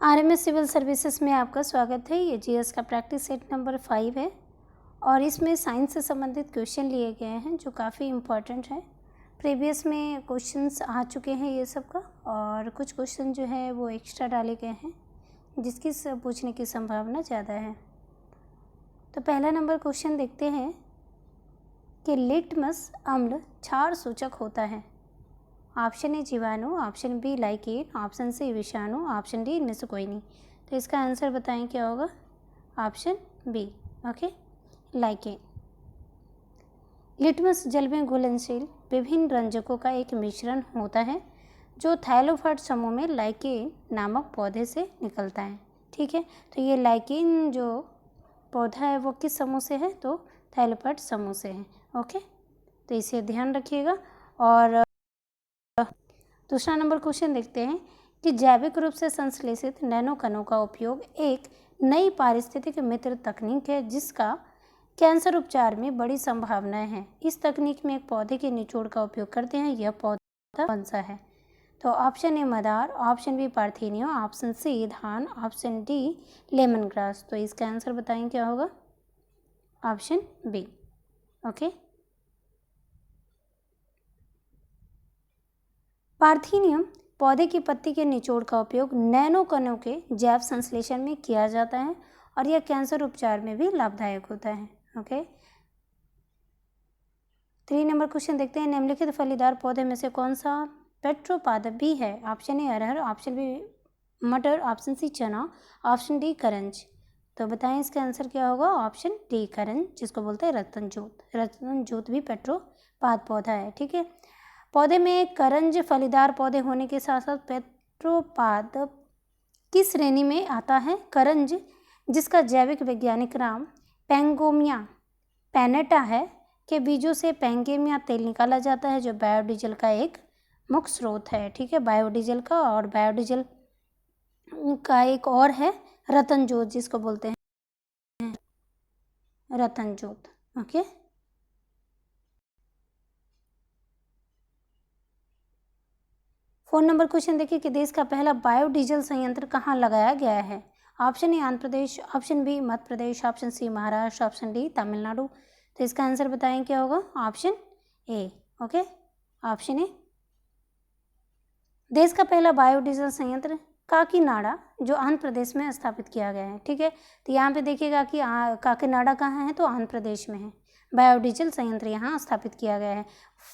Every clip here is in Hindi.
आरएमएस सिविल सर्विसेज में आपका स्वागत है। ये जीएस का प्रैक्टिस सेट नंबर 5 है और इसमें साइंस से संबंधित क्वेश्चन लिए गए हैं जो काफ़ी इम्पॉर्टेंट है। प्रीवियस में क्वेश्चंस आ चुके हैं ये सब का, और कुछ क्वेश्चन जो है वो एक्स्ट्रा डाले गए हैं जिसकी पूछने की संभावना ज़्यादा है। तो पहला नंबर क्वेश्चन देखते हैं कि लिटमस अम्ल क्षार सूचक होता है। ऑप्शन ए जीवाणु, option B lichen, option C विषाणु, ऑप्शन डी इनमें से कोई नहीं। तो इसका आंसर बताएं क्या होगा? Option B, okay, lichen. लिटमस जल में घुलनशील विभिन्न रंजकों का एक मिश्रण होता है जो थाइलोफाइट समूह में लाइकेन नामक पौधे से निकलता है। ठीक है, तो ये लाइकेन जो पौधा है वो किस समूह से है? तो थाइलोफाइट समूह से है। ओके, तो इसे ध्यान रखिएगा। और दूसरा नंबर क्वेश्चन देखते हैं कि जैविक रूप से संश्लेषित नैनो कणों का उपयोग एक नई पारिस्थितिक मित्र तकनीक है जिसका कैंसर उपचार में बड़ी संभावनाएं हैं। इस तकनीक में एक पौधे के निचोड़ का उपयोग करते हैं। यह पौधा कौन सा है? तो ऑप्शन ए मदार, option B parthenium, option C धान, ऑप्शन डी लेमन ग्रास। तो इसका आंसर बताएं क्या होगा? Option B, okay. पार्थेनियम पौधे की पत्ती के निचोड़ का उपयोग नैनो कणों के जैव संश्लेषण में किया जाता है और यह कैंसर उपचार में भी लाभदायक होता है। ओके, 3 नंबर क्वेश्चन देखते हैं। निम्नलिखित फलीदार पौधे में से कौन सा पेट्रोपादप भी है? ऑप्शन ए अरहर, ऑप्शन बी मटर, ऑप्शन सी चना, ऑप्शन डी करंज। तो बताएं इसका आंसर क्या होगा? ऑप्शन डी करंज, जिसको बोलते हैं रतन जोत। रतन जोत भी पेट्रोपाद पौधा है। ठीक है, पौधे में करंज फलीदार पौधे होने के साथ साथ पेट्रोपाद किस श्रेणी में आता है? करंज, जिसका जैविक वैज्ञानिक नाम पैंगोमिया पैनेटा है, के बीजों से पैंगेमिया तेल निकाला जाता है जो बायोडीजल का एक मुख्य स्रोत है। ठीक है, बायोडीजल का, और बायोडीजल का एक और है रतन जोत, जिसको बोलते हैं रतन जोत। ओके, 4 नंबर क्वेश्चन देखिए कि देश का पहला बायोडीजल संयंत्र कहाँ लगाया गया है? Option A Andhra Pradesh, option B Madhya Pradesh, option C Maharashtra, option D Tamil Nadu. तो इसका आंसर बताएं क्या होगा? Option A, okay, option A. देश का पहला बायोडीजल संयंत्र काकीनाडा जो आंध्र प्रदेश में स्थापित किया गया है। ठीक है, तो यहाँ पे देखिएगा कि काकीनाडा कहाँ है? तो आंध्र प्रदेश में है। बायोडीजल संयंत्र यहाँ स्थापित किया गया है।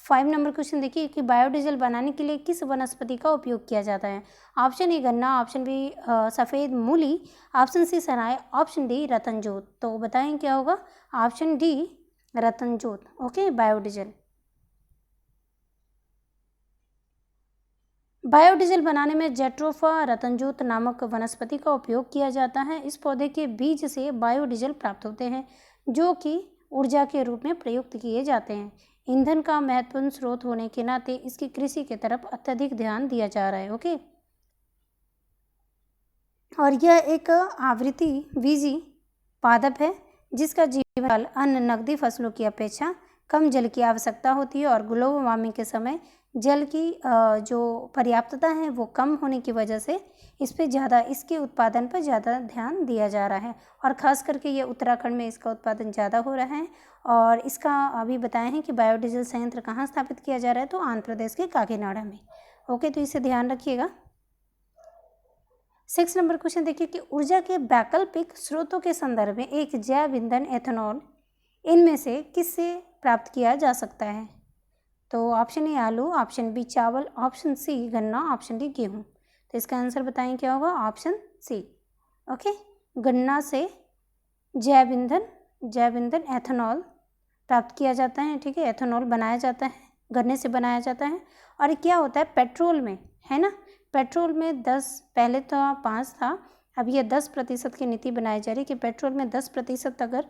5 नंबर क्वेश्चन देखिए कि बायोडीजल बनाने के लिए किस वनस्पति का उपयोग किया जाता है? ऑप्शन ए गन्ना, ऑप्शन बी सफ़ेद मूली, ऑप्शन सी सराय, ऑप्शन डी रतनजोत। तो बताएं क्या होगा? ऑप्शन डी रतनजोत। Okay, biodiesel. बायोडीजल बनाने में जेट्रोफा रतनजोत नामक वनस्पति का उपयोग किया जाता है। इस पौधे के बीज से बायोडीजल प्राप्त होते हैं जो कि ऊर्जा के रूप में प्रयुक्त किए जाते हैं। ईंधन का महत्वपूर्ण स्रोत होने के नाते इसकी कृषि की तरफ अत्यधिक ध्यान दिया जा रहा है। ओके, और यह एक आवृत्ति बीजी पादप है जिसका जीवन काल अन्य नकदी फसलों की अपेक्षा कम जल की आवश्यकता होती है, और ग्लोबल वार्मिंग के समय जल की जो पर्याप्तता है वो कम होने की वजह से इस पे ज़्यादा, इसके उत्पादन पर ज़्यादा ध्यान दिया जा रहा है, और ख़ास करके ये उत्तराखंड में इसका उत्पादन ज़्यादा हो रहा है। और इसका अभी बताए हैं कि बायोडीजल संयंत्र कहाँ स्थापित किया जा रहा है? तो आंध्र प्रदेश के काकीनाडा में। ओके, तो इसे ध्यान रखिएगा। 6 नंबर क्वेश्चन देखिए कि ऊर्जा के वैकल्पिक स्रोतों के संदर्भ में एक जैव ईंधन एथेनॉल इनमें से किससे प्राप्त किया जा सकता है? तो ऑप्शन ए आलू, ऑप्शन बी चावल, ऑप्शन सी गन्ना, ऑप्शन डी गेहूँ। तो इसका आंसर बताएं क्या होगा? ऑप्शन सी, ओके, गन्ना से जैव ईंधन एथेनॉल प्राप्त किया जाता है। ठीक है, एथेनॉल बनाया जाता है, गन्ने से बनाया जाता है। और क्या होता है पेट्रोल में, है ना, पेट्रोल में 10, पहले तो 5 था, अब ये 10% की नीति बनाई जा रही है कि पेट्रोल में 10%, अगर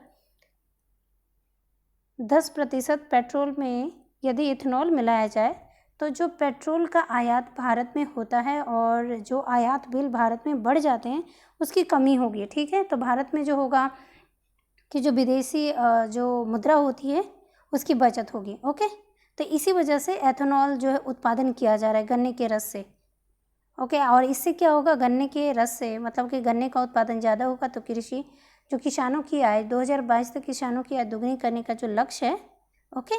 10% पेट्रोल में यदि इथेनॉल मिलाया जाए तो जो पेट्रोल का आयात भारत में होता है और जो आयात बिल भारत में बढ़ जाते हैं उसकी कमी होगी। ठीक है, तो भारत में जो होगा कि जो विदेशी जो मुद्रा होती है उसकी बचत होगी। ओके, तो इसी वजह से एथेनॉल जो है उत्पादन किया जा रहा है गन्ने के रस से। ओके। और इससे क्या होगा, गन्ने के रस से, मतलब कि गन्ने का उत्पादन ज़्यादा होगा तो कृषि जो किसानों की आय 2022 तक किसानों की आय दोगुनी करने का जो लक्ष्य है, ओके,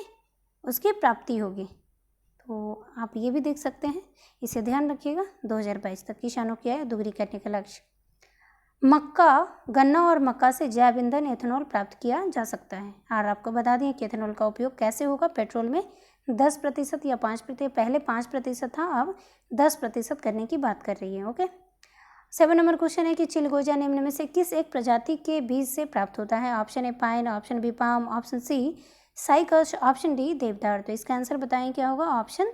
उसकी प्राप्ति होगी। तो आप ये भी देख सकते हैं, इसे ध्यान रखिएगा, 2022 तक किसानों की आय दोगुनी करने का लक्ष्य। मक्का, गन्ना और मक्का से जैव ईंधन एथेनॉल प्राप्त किया जा सकता है। और आपको बता दें कि एथेनॉल का उपयोग कैसे होगा, पेट्रोल में 10% या 5%, पहले 5% था, अब 10% करने की बात कर रही है। ओके। 7 नंबर क्वेश्चन है कि चिलगोजा निम्न में से किस एक प्रजाति के बीज से प्राप्त होता है? Option A pine, option B palm, option C cycas, option D देवदार। तो इसका आंसर बताएं क्या होगा, ऑप्शन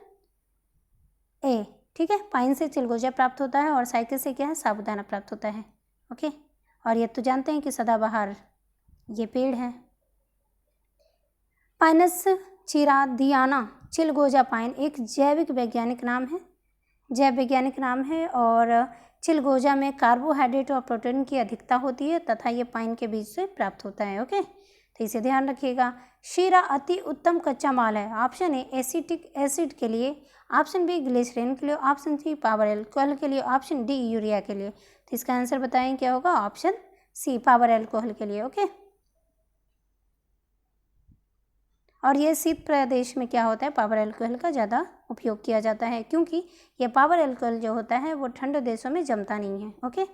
ए। ठीक है, पाइन से चिलगोजा प्राप्त होता है और साइकस से क्या है, साबूदाना प्राप्त होता है। ओके। और ये तो जानते हैं कि सदाबहार ये पेड़ है। पाइनस चिरादियाना चिलगोजा पाइन एक जैविक वैज्ञानिक नाम है, जैव वैज्ञानिक नाम है, और चिलगोजा में कार्बोहाइड्रेट और प्रोटीन की अधिकता होती है तथा ये पाइन के बीज से प्राप्त होता है। ओके, तो इसे ध्यान रखिएगा। शीरा अति उत्तम कच्चा माल है। ऑप्शन ए एसिटिक एसिड के लिए, ऑप्शन बी ग्लिसरीन के लिए, ऑप्शन सी पावर एल्कोहल के लिए, ऑप्शन डी यूरिया के लिए। तो इसका आंसर बताएं क्या होगा, ऑप्शन सी पावर एल्कोहल के लिए। ओके। और ये शीत प्रदेश में क्या होता है, पावर एल्कोहल का ज़्यादा उपयोग किया जाता है, क्योंकि ये पावर एल्कोहल जो होता है वो ठंडे देशों में जमता नहीं है। ओके।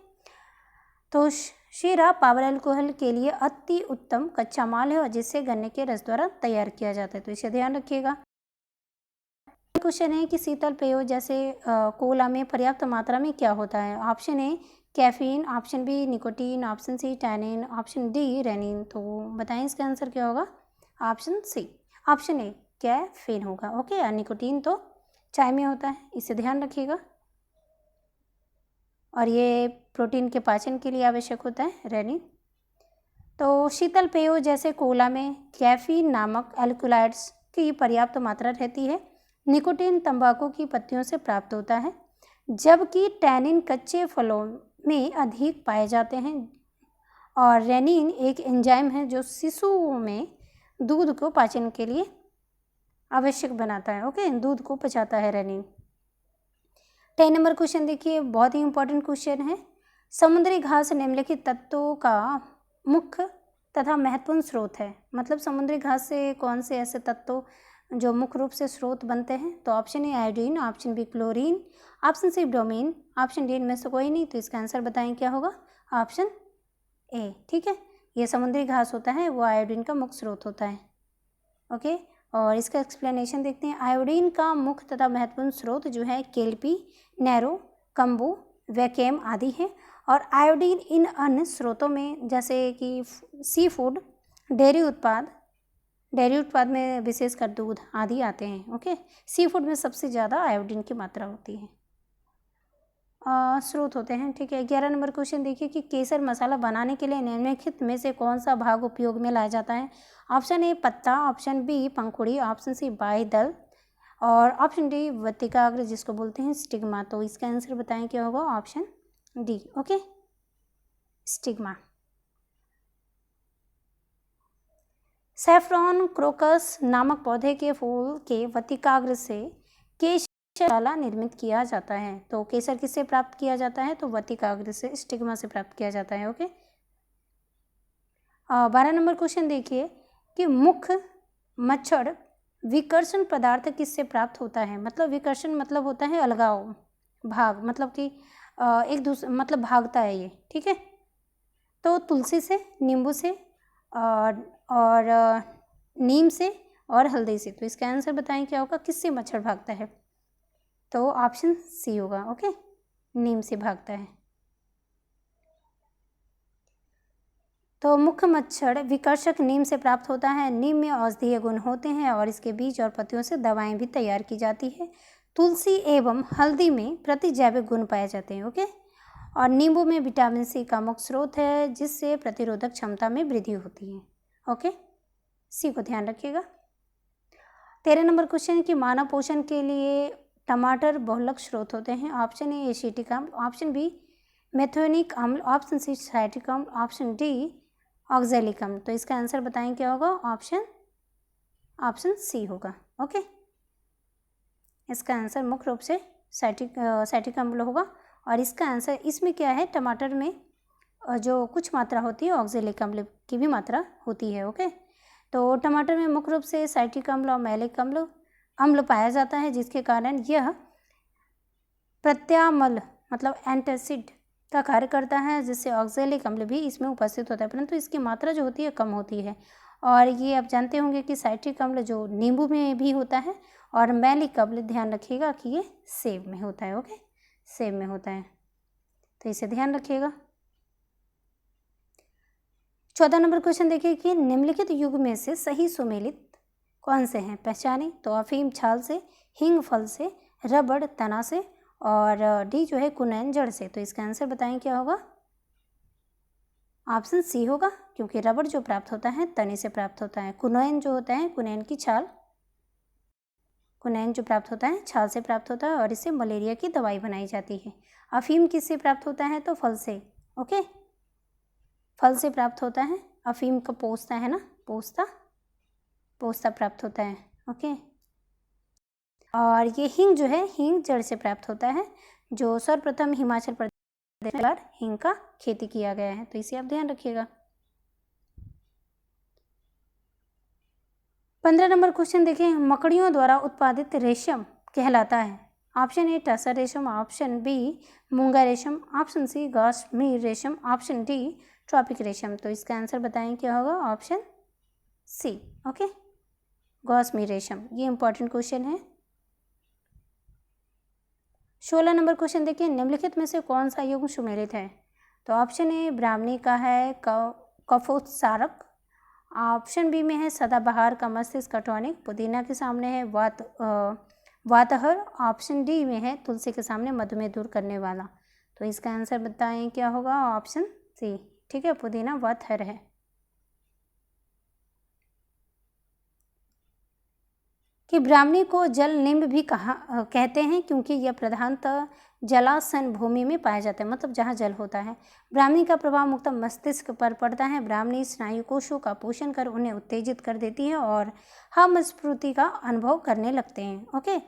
तो शीरा पावर एल्कोहल के लिए अति उत्तम कच्चा माल है और जिससे गन्ने के रस द्वारा तैयार किया जाता है, तो इसे ध्यान रखिएगा। क्वेश्चन है कि शीतल पेयों जैसे कोला में पर्याप्त मात्रा में क्या होता है? Option A caffeine, option B nicotine, option C tannin, option D rennin. तो बताएं इसका आंसर क्या होगा, option C, option A caffeine होगा। ओके। और निकोटीन तो चाय में होता है, इसे ध्यान रखिएगा। और ये प्रोटीन के पाचन के लिए आवश्यक होता है, रेनिन। तो शीतल पेयों जैसे कोला में कैफीन नामक एल्कोलाइड्स की पर्याप्त मात्रा रहती है। निकोटीन तंबाकू की पत्तियों से प्राप्त होता है, जबकि टैनिन कच्चे फलों में अधिक पाए जाते हैं। और रेनिन एक एंजाइम है जो शिशुओं में दूध को पाचन के लिए आवश्यक बनाता है। ओके, दूध को पचाता है रेनिन। 10 नंबर क्वेश्चन देखिए, बहुत ही इंपॉर्टेंट क्वेश्चन है। समुद्री घास निम्नलिखित तत्वों का मुख्य तथा महत्वपूर्ण स्रोत है। मतलब समुद्री घास से कौन से ऐसे तत्व जो मुख्य रूप से स्रोत बनते हैं? तो option A iodine, option B chlorine, option C bromine, option D इनमें से कोई नहीं। तो इसका आंसर बताएं क्या होगा, ऑप्शन ए। ठीक है, ये समुद्री घास होता है वो आयोडीन का मुख्य स्रोत होता है। ओके। और इसका एक्सप्लेनेशन देखते हैं। आयोडीन का मुख्य तथा महत्वपूर्ण स्रोत जो है केल्पी, नैरो, कम्बू, वैकेम आदि है। और आयोडीन इन अन्य स्रोतों में जैसे कि सी फूड, डेयरी उत्पाद में विशेषकर दूध आदि आते हैं। ओके। सी फूड में सबसे ज़्यादा आयोडीन की मात्रा होती है, स्रोत होते हैं। ठीक है। 11 नंबर क्वेश्चन देखिए कि केसर मसाला बनाने के लिए निम्नलिखित में से कौन सा भाग उपयोग में लाया जाता है? ऑप्शन ए पत्ता, ऑप्शन बी पंखुड़ी, ऑप्शन सी बाह्यदल, और ऑप्शन डी वर्तिकाग्र जिसको बोलते हैं स्टिग्मा। तो इसका आंसर बताएं क्या होगा, option D. Okay, stigma. Saffron crocus नामक पौधे के फूल के वर्तिकाग्र से केसर निर्मित किया जाता है। तो केसर किससे प्राप्त किया जाता है? तो वर्तिकाग्र से, स्टिग्मा से प्राप्त किया जाता है। ओके। 12 नंबर क्वेश्चन देखिए कि मुख्य मच्छर विकर्षण पदार्थ किससे प्राप्त होता है? मतलब विकर्षण मतलब होता है अलगाव, भाग, मतलब कि एक दूसरे मतलब भागता है ये। ठीक है। तो तुलसी से, नींबू से, और नीम से और हल्दी से। तो इसका आंसर बताएं क्या होगा, किससे मच्छर भागता है? तो ऑप्शन सी होगा। ओके, नीम से भागता है। तो मुख्य मच्छर विकर्षक नीम से प्राप्त होता है। नीम में औषधीय गुण होते हैं और इसके बीज और पत्तियों से दवाएं भी तैयार की जाती है। तुलसी एवं हल्दी में प्रतिजैविक गुण पाए जाते हैं। ओके। और नींबू में विटामिन सी का मुख्य स्रोत है जिससे प्रतिरोधक क्षमता में वृद्धि होती है। ओके, सी को ध्यान रखिएगा। 13 नंबर क्वेश्चन कि मानव पोषण के लिए टमाटर बहुलक स्रोत होते हैं। ऑप्शन ए एसिटिक अम्ल, ऑप्शन बी मेथोनिक अम्ल, ऑप्शन सी साइट्रिक अम्ल, ऑप्शन डी ऑक्जेलिक अम्ल। तो इसका आंसर बताएं क्या होगा, ऑप्शन सी होगा। ओके, इसका आंसर मुख्य रूप से साइट्रिक अम्ल होगा। और इसका आंसर इसमें क्या है, टमाटर में जो कुछ मात्रा होती है ऑक्जेलिक अम्ल की भी मात्रा होती है। ओके, तो टमाटर में मुख्य रूप से साइट्रिक अम्ल और मैलिक अम्ल पाया जाता है, जिसके कारण यह प्रत्यामल मतलब एंटासिड का कार्य करता है, जिससे ऑक्जेलिक अम्ल भी इसमें उपस्थित होता है, परंतु इसकी मात्रा जो होती है कम होती है। और ये आप जानते होंगे कि साइट्रिक अम्ल जो नींबू में भी होता है, और मैलिक अम्ल ध्यान रखिएगा कि ये सेब में होता है। ओके, सेब में होता है, तो इसे ध्यान रखिएगा। 14 नंबर क्वेश्चन देखिए कि निम्नलिखित युग में से सही सुमेलित कौन से हैं, पहचानें। तो अफीम छाल से, हींग फल से, रबड़ तना से, और डी जो है कुनैन जड़ से। तो इसका आंसर बताएं क्या होगा। ऑप्शन सी होगा, क्योंकि रबड़ जो प्राप्त होता है तने से प्राप्त होता है। कुनैन जो होता है, कुनैन की छाल, कुनैन जो प्राप्त होता है छाल से प्राप्त होता है, और इससे मलेरिया की दवाई बनाई जाती है। अफीम किससे प्राप्त होता है, तो फल से। ओके, फल से प्राप्त होता है। अफीम का पोस्ता है ना, पोस्ता प्राप्त होता है। ओके, और ये हींग जो है, हींग जड़ से प्राप्त होता है, जो सर्वप्रथम हिमाचल प्रदेश में हींग का खेती किया गया है, तो इसे आप ध्यान रखिएगा। 15 नंबर क्वेश्चन देखें, मकड़ियों द्वारा उत्पादित रेशम कहलाता है। ऑप्शन ए टसर रेशम, ऑप्शन बी मूंगा रेशम, ऑप्शन सी कश्मीर रेशम, ऑप्शन डी ट्रॉपिक रेशम। तो इसका आंसर बताएं क्या होगा, ऑप्शन सी। ओके, कश्मीर रेशम, ये इंपॉर्टेंट क्वेश्चन है। 16 नंबर क्वेश्चन देखिए, निम्नलिखित में से कौन सा युग्म सुमेलित है। तो ऑप्शन ए ब्राह्मणी का है कफोत्सारक, ऑप्शन बी में है सदाबहार का मस्तिष्क टॉनिक, पुदीना के सामने है वातहर, ऑप्शन डी में है तुलसी के सामने मधुमेह दूर करने वाला। तो इसका आंसर बताएं क्या होगा, ऑप्शन सी। ठीक है, पुदीना वातहर है। कि ब्राह्मणी को जल निम्ब भी कहते हैं, क्योंकि यह प्रधानतः जलासन भूमि में पाया जाता है, मतलब जहाँ जल होता है। ब्राह्मणी का प्रभाव मुख्यतः मस्तिष्क पर पड़ता है। ब्राह्मणी स्नायु कोशों का पोषण कर उन्हें उत्तेजित कर देती है और हम स्फूर्ति का अनुभव करने लगते हैं। ओके,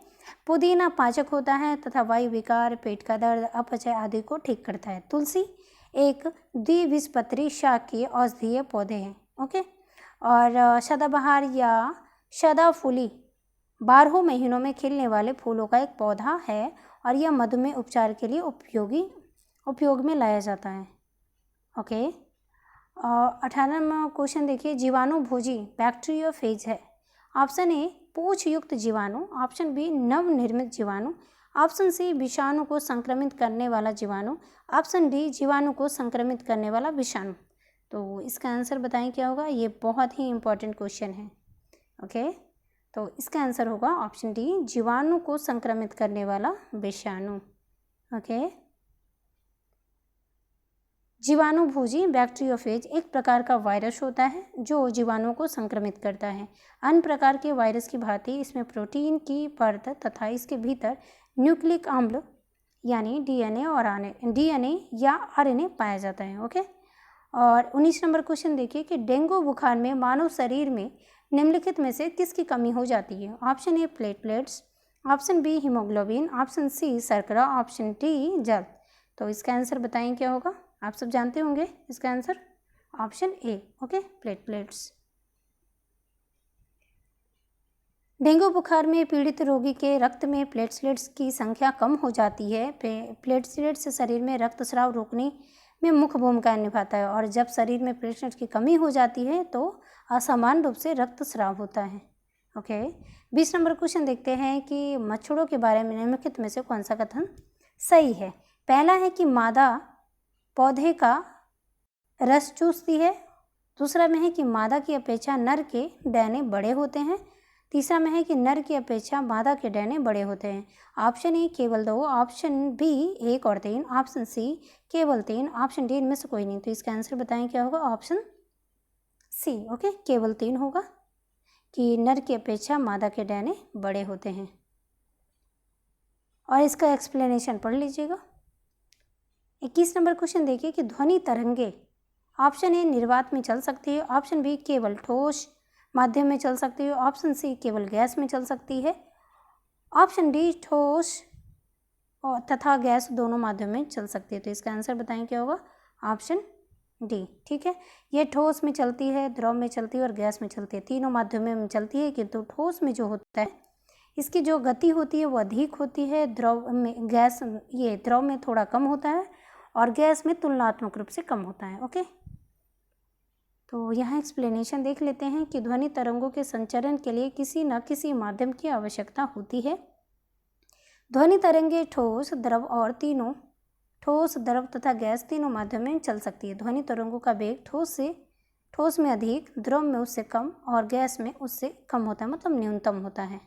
पुदीना पाचक होता है तथा वायु विकार, पेट का दर्द, अपचय आदि को ठीक करता है। तुलसी एक द्विबीजपत्री शाकीय औषधीय पौधे हैं। ओके, और सदाबहार या सदाफुली 12 महीनों में खिलने वाले फूलों का एक पौधा है, और यह मधुमेह उपचार के लिए उपयोग में लाया जाता है। ओके, 18वां क्वेश्चन देखिए, जीवाणु भोजी बैक्टीरियोफेज है। ऑप्शन ए पूछ युक्त जीवाणु, ऑप्शन बी नवनिर्मित जीवाणु, ऑप्शन सी विषाणु को संक्रमित करने वाला जीवाणु, ऑप्शन डी जीवाणु को संक्रमित करने वाला विषाणु। तो इसका आंसर बताएं क्या होगा, ये बहुत ही इंपॉर्टेंट क्वेश्चन है। ओके, तो इसका आंसर होगा ऑप्शन डी, जीवाणु को संक्रमित करने वाला विषाणु। ओके, जीवाणु भोजी बैक्टीरियोफेज एक प्रकार का वायरस होता है जो जीवाणुओं को संक्रमित करता है। अन्य प्रकार के वायरस की भांति इसमें प्रोटीन की परत तथा इसके भीतर न्यूक्लिक अम्ल यानी डीएनए या आरएनए पाया जाता है। ओके, और 19 नंबर क्वेश्चन देखिए कि डेंगू बुखार में मानव शरीर में निम्नलिखित में से किसकी कमी हो जाती है। Option A platelets, option B haemoglobin, option C शर्करा, ऑप्शन डी जल। तो इसका आंसर बताएं क्या होगा, आप सब जानते होंगे इसका answer, option A. Okay, platelets. Dengue बुखार में पीड़ित रोगी के रक्त में प्लेटलेट्स की संख्या कम हो जाती है। प्लेटलेट्स शरीर में रक्तस्राव रोकने में मुख्य भूमिका निभाता है, और जब शरीर में प्लेटलेट्स की कमी हो जाती है तो असामान्य रूप से रक्तस्राव होता है। ओके, 20 नंबर क्वेश्चन देखते हैं कि मच्छरों के बारे में निम्नलिखित में से कौन सा कथन सही है। पहला है कि मादा पौधे का रस चूसती है, दूसरा में है कि मादा की अपेक्षा नर के डैने बड़े होते हैं, तीसरा में है कि नर की अपेक्षा मादा के डैने बड़े होते हैं। ऑप्शन ए केवल 2, ऑप्शन बी 1 और 3, ऑप्शन सी केवल 3, ऑप्शन डी इनमें से कोई नहीं। तो इसका आंसर बताएं क्या होगा, ऑप्शन सी। ओके, केवल 3 होगा कि नर की अपेक्षा मादा के डैने बड़े होते हैं। और इसका एक्सप्लेनेशन पढ़ लीजिएगा। 21 नंबर क्वेश्चन देखिए कि ध्वनि तरंगे ऑप्शन ए निर्वात में चल सकती है, ऑप्शन बी केवल ठोस माध्यम में चल सकती है, ऑप्शन सी केवल गैस में चल सकती है, ऑप्शन डी ठोस और तथा गैस दोनों माध्यम में चल सकती है। तो इसका आंसर बताएं क्या होगा, ऑप्शन डी। ठीक है, ये ठोस में चलती है, द्रव में चलती है और गैस में चलती है, तीनों माध्यमों में चलती है, किंतु ठोस में जो होता है इसकी जो गति होती है वो अधिक होती है, द्रव में गैस ये द्रव में थोड़ा कम होता है और गैस में तुलनात्मक रूप से कम होता है। ओके, तो यहाँ एक्सप्लेनेशन देख लेते हैं कि ध्वनि तरंगों के संचरण के लिए किसी न किसी माध्यम की आवश्यकता होती है। ध्वनि तरंगे ठोस, द्रव और तीनों ठोस, द्रव तथा गैस तीनों माध्यम में चल सकती है। ध्वनि तरंगों का वेग ठोस में अधिक, द्रव में उससे कम और गैस में उससे कम होता है, मतलब न्यूनतम होता है।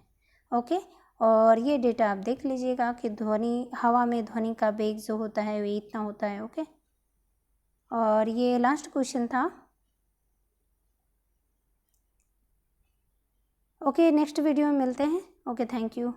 ओके, और ये डेटा आप देख लीजिएगा कि हवा में ध्वनि का वेग जो होता है वो इतना होता है। ओके, और ये लास्ट क्वेश्चन था। ओके, नेक्स्ट वीडियो में मिलते हैं। Okay, thank you.